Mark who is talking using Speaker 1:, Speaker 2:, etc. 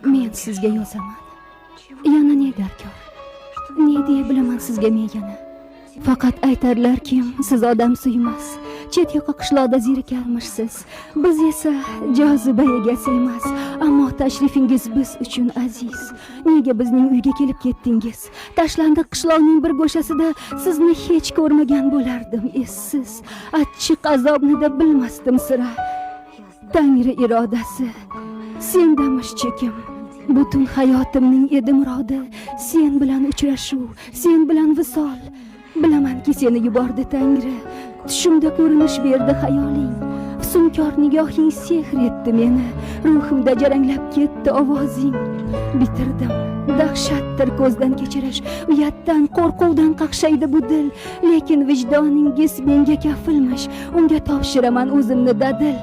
Speaker 1: Men sizga yozaman. Yana ne darkor? Ne deya bilaman sizga men yana? Faqat aytarlarki, siz odam suymas, chet yoqa qishloqda zerikarmishsiz. Biz esa joziba egasi emas, ammo tashrifingiz biz uchun aziz. Nega bizning uyga kelib ketdingiz? Tashlandiq qishloqning bir go'shasida sizni hech ko'rmagan bo'lardim, essiz. Achchiq azobni-da bilmasdim sira. Tangri irodasi, sendamish chekim. Butun hayotimning edi murodi, sen bilan uchrashuv, sen bilan visol. Bilamanki seni yubordi Tangri. Tushimda ko'rinish berdi hayoling. Fusunkor nigohing sehr etdi meni. Ruhimda jaranglab ketdi ovozing. Bitirdim. Dahshatdir ko'zdan kechirish, uyatdan, qo'rquvdan qaqshaydi bu dil. Lekin vijdoningiz menga kafilmish. Unga topshiraman o'zimni dadil.